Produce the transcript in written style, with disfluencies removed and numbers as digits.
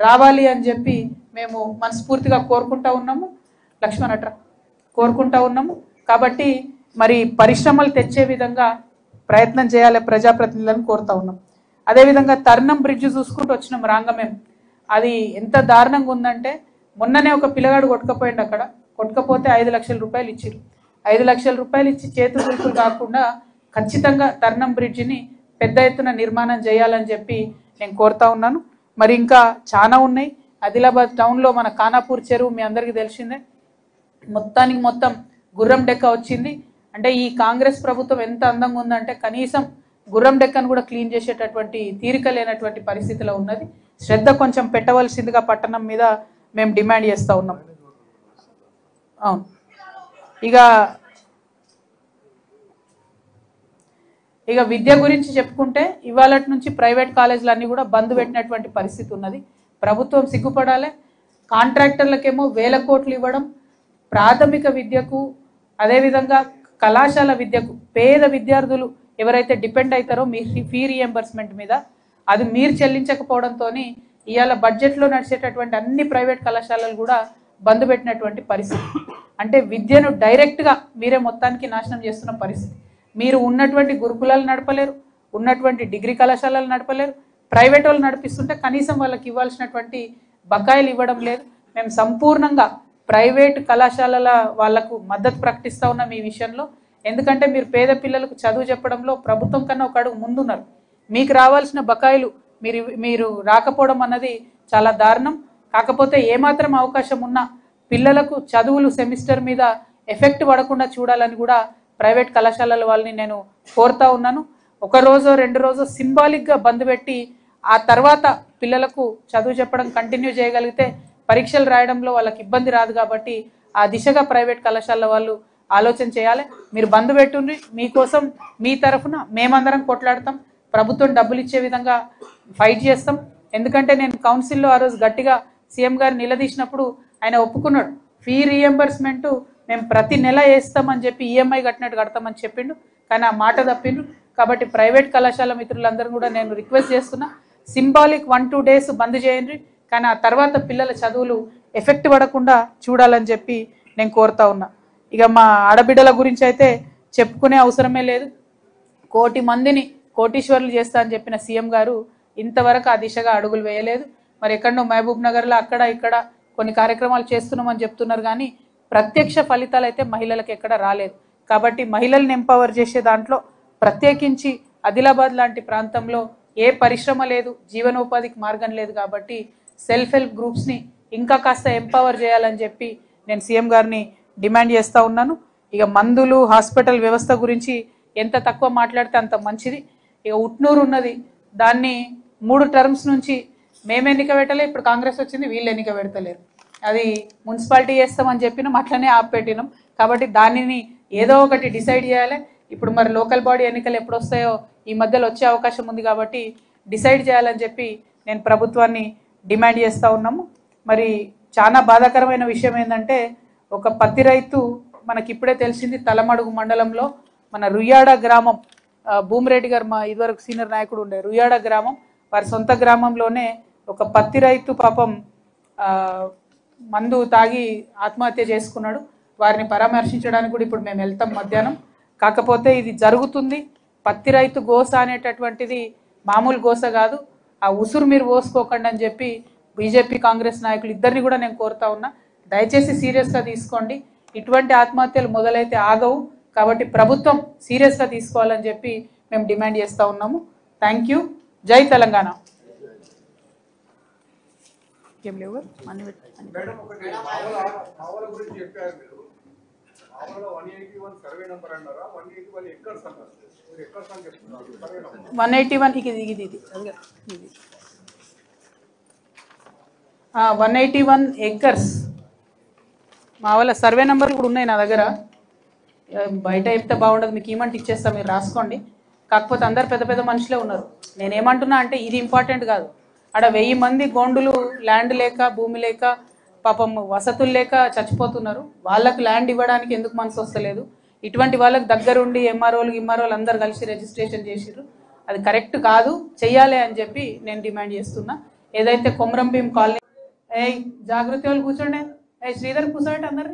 రావాలి అని చెప్పి మేము మనస్ఫూర్తిగా కోరుకుంటా ఉన్నాము. లక్ష్మణ్ అట్రా కోరుకుంటా ఉన్నాము. కాబట్టి మరి పరిశ్రమలు తెచ్చే విధంగా ప్రయత్నం చేయాలి ప్రజాప్రతినిధులను కోరుతా ఉన్నాం. అదేవిధంగా తర్నం బ్రిడ్జ్ చూసుకుంటూ వచ్చినాం రాంగమేం. అది ఎంత దారుణంగా ఉందంటే మొన్ననే ఒక పిల్లగాడు కొట్టుకపోయిండు. అక్కడ కొట్టుకపోతే 5 లక్షల రూపాయలు ఇచ్చిరు. 5 లక్షల రూపాయలు ఇచ్చి చేతులు దులుపులు కాకుండా ఖచ్చితంగా తర్నం బ్రిడ్జిని పెద్ద ఎత్తున నిర్మాణం చేయాలని చెప్పి నేను కోరుతా ఉన్నాను. మరి ఇంకా చాలా ఉన్నాయి. ఆదిలాబాద్ టౌన్లో మన ఖానాపూర్ చెరువు మీ అందరికీ తెలిసిందే, మొత్తానికి మొత్తం గుర్రం డెక్క వచ్చింది. అంటే ఈ కాంగ్రెస్ ప్రభుత్వం ఎంత అందంగా ఉందంటే కనీసం గుర్రం డెక్కను కూడా క్లీన్ చేసేటటువంటి తీరిక లేనటువంటి పరిస్థితిలో ఉన్నది. శ్రద్ధ కొంచెం పెట్టవలసిందిగా పట్టణం మీద మేము డిమాండ్ చేస్తూ ఉన్నాం. అవును, ఇక విద్య గురించి చెప్పుకుంటే ఇవాళ నుంచి ప్రైవేట్ కాలేజీలు అన్నీ కూడా బంద్ పెట్టినటువంటి పరిస్థితి ఉన్నది. ప్రభుత్వం సిగ్గుపడాలి. కాంట్రాక్టర్లకేమో వేల కోట్లు ఇవ్వడం, ప్రాథమిక విద్యకు అదేవిధంగా కళాశాల విద్యకు పేద విద్యార్థులు ఎవరైతే డిపెండ్ అవుతారో మీ ఫీ రీఎంబర్స్మెంట్ మీద అది మీరు చెల్లించకపోవడంతో ఇవాళ బడ్జెట్లో నడిచేటటువంటి అన్ని ప్రైవేట్ కళాశాలలు కూడా బంద్ పెట్టినటువంటి పరిస్థితి. అంటే విద్యను డైరెక్ట్గా మీరే మొత్తానికి నాశనం చేస్తున్న పరిస్థితి. మీరు ఉన్నటువంటి గురుకులాలు నడపలేరు, ఉన్నటువంటి డిగ్రీ కళాశాలలు నడపలేరు. ప్రైవేట్ వాళ్ళు నడిపిస్తుంటే కనీసం వాళ్ళకి ఇవ్వాల్సినటువంటి బకాయిలు ఇవ్వడం లేదు. మేము సంపూర్ణంగా ప్రైవేట్ కళాశాలల వాళ్లకు మద్దతు ప్రకటిస్తూ ఉన్నాం ఈ విషయంలో. ఎందుకంటే మీరు పేద పిల్లలకు చదువు చెప్పడంలో ప్రభుత్వం కన్నా ఒక అడుగు ముందున్నారు. మీకు రావాల్సిన బకాయిలు మీరు రాకపోవడం అన్నది చాలా దారుణం. కాకపోతే ఏమాత్రం అవకాశం ఉన్నా పిల్లలకు చదువులు సెమిస్టర్ మీద ఎఫెక్ట్ పడకుండా చూడాలని కూడా ప్రైవేట్ కళాశాలల వాళ్ళని నేను కోరుతా ఉన్నాను. ఒక రోజో 2 రోజో సింబాలిక్గా బంద్ పెట్టి ఆ తర్వాత పిల్లలకు చదువు చెప్పడం కంటిన్యూ చేయగలిగితే పరీక్షలు రాయడంలో వాళ్ళకి ఇబ్బంది రాదు. కాబట్టి ఆ దిశగా ప్రైవేట్ కళాశాల వాళ్ళు ఆలోచన చేయాలి. మీరు బంద్ పెట్టుండ్రి, మీకోసం మీ తరఫున మేమందరం కొట్లాడతాం, ప్రభుత్వం డబ్బులు ఇచ్చే విధంగా ఫైట్ చేస్తాం. ఎందుకంటే నేను కౌన్సిల్లో ఆ రోజు గట్టిగా సీఎం గారు నిలదీసినప్పుడు ఆయన ఒప్పుకున్నాడు. ఫీ రీఎంబర్స్మెంట్ మేము ప్రతి నెల వేస్తామని చెప్పి ఈఎంఐ కట్టినట్టు కడతామని చెప్పిండు, కానీ ఆ మాట తప్పిండు. కాబట్టి ప్రైవేట్ కళాశాల మిత్రులందరూ కూడా నేను రిక్వెస్ట్ చేస్తున్నా, సింబాలిక్ 1-2 డేస్ బంద్ చేయండి, కానీ ఆ తర్వాత పిల్లల చదువులు ఎఫెక్ట్ పడకుండా చూడాలని చెప్పి నేను కోరుతా ఉన్నా. ఇక మా ఆడబిడ్డల గురించి అయితే చెప్పుకునే అవసరమే లేదు. 1 కోటి మందిని కోటీశ్వర్లు చేస్తా అని చెప్పిన సీఎం గారు ఇంతవరకు ఆ దిశగా అడుగులు వేయలేదు. మరి ఎక్కడో మహబూబ్ నగర్లో అక్కడ ఇక్కడ కొన్ని కార్యక్రమాలు చేస్తున్నామని చెప్తున్నారు, కానీ ప్రత్యక్ష ఫలితాలు అయితే మహిళలకు ఎక్కడ రాలేదు. కాబట్టి మహిళల్ని ఎంపవర్ చేసే దాంట్లో ప్రత్యేకించి ఆదిలాబాద్ లాంటి ప్రాంతంలో ఏ పరిశ్రమ లేదు, జీవనోపాధికి మార్గం లేదు. కాబట్టి సెల్ఫ్ హెల్ప్ గ్రూప్స్ని ఇంకా కాస్త ఎంపవర్ చేయాలని చెప్పి నేను సీఎం గారిని డిమాండ్ చేస్తూ ఉన్నాను. ఇక మందులు హాస్పిటల్ వ్యవస్థ గురించి ఎంత తక్కువ మాట్లాడితే అంత మంచిది. ఇక ఉట్నూరు ఉన్నది, దాన్ని 3 టర్మ్స్ నుంచి మేము ఎన్నిక పెట్టలే, ఇప్పుడు కాంగ్రెస్ వచ్చింది, వీళ్ళు ఎన్నిక పెడతలేరు. అది మున్సిపాలిటీ చేస్తామని చెప్పినాం, అట్లనే ఆపెట్టినాం. కాబట్టి దానిని ఏదో ఒకటి డిసైడ్ చేయాలి. ఇప్పుడు మరి లోకల్ బాడీ ఎన్నికలు ఎప్పుడు వస్తాయో ఈ మధ్యలో వచ్చే అవకాశం ఉంది, కాబట్టి డిసైడ్ చేయాలని చెప్పి నేను ప్రభుత్వాన్ని డిమాండ్ చేస్తూ ఉన్నాము. మరి చాలా బాధాకరమైన విషయం ఏంటంటే ఒక పత్తి రైతు మనకి ఇప్పుడే తెలిసింది, తలమడుగు మండలంలో మన రుయ్యాడ గ్రామం, భూమిరెడ్డి గారు మా ఇదివరకు సీనియర్ నాయకుడు ఉండే రుయ్యాడ గ్రామం, వారి సొంత గ్రామంలోనే ఒక పత్తి రైతు పాపం మందు తాగి ఆత్మహత్య చేసుకున్నాడు. వారిని పరామర్శించడానికి కూడా ఇప్పుడు మేము వెళ్తాం మధ్యాహ్నం. కాకపోతే ఇది జరుగుతుంది, పత్తి రైతు గోస అనేటటువంటిది మామూలు గోస కాదు, ఆ ఉసురు మీరు పోసుకోకండి అని చెప్పి బీజేపీ కాంగ్రెస్ నాయకులు ఇద్దరిని కూడా నేను కోరుతా ఉన్నా. దయచేసి సీరియస్గా తీసుకోండి, ఇటువంటి ఆత్మహత్యలు మొదలైతే ఆగవు. కాబట్టి ప్రభుత్వం సీరియస్గా తీసుకోవాలని చెప్పి మేము డిమాండ్ చేస్తూ ఉన్నాము. Thank you. జై తెలంగాణ. ఏం లేవు సర్వే నెంబర్ అన్నారా 181 ఎకర్స్ అన్నారు. మీరు ఎకర్స్ అని చెప్తున్నారు, సర్వే నెంబర్ 181 ఇది 181 ఎకర్స్. మా వాళ్ళ సర్వే నెంబర్లు కూడా ఉన్నాయి నా దగ్గర, బయట చెప్తే బాగుండదు, మీకు ఏమంటే ఇచ్చేస్తా, మీరు రాసుకోండి. కాకపోతే అందరు పెద్ద పెద్ద మనుషులే ఉన్నారు. నేనేమంటున్నా అంటే ఇది ఇంపార్టెంట్ కాదు, ఆడ 1000 మంది గోండులు ల్యాండ్ లేక భూమి లేక పాపం వసతులు లేక చచ్చిపోతున్నారు. వాళ్ళకు ల్యాండ్ ఇవ్వడానికి ఎందుకు మనసు వస్తలేదు? ఇటువంటి వాళ్ళకి దగ్గరుండి ఎంఆర్ఓలు అందరు కలిసి రిజిస్ట్రేషన్ చేసిర్రు, అది కరెక్ట్ కాదు, చెయ్యాలి అని చెప్పి నేను డిమాండ్ చేస్తున్నా. ఏదైతే కొమరం భీం కాలనీ, ఏ జాగృతి వాళ్ళు కూర్చోండి, ఏ శ్రీధర్ కూర్చోండి అందరు.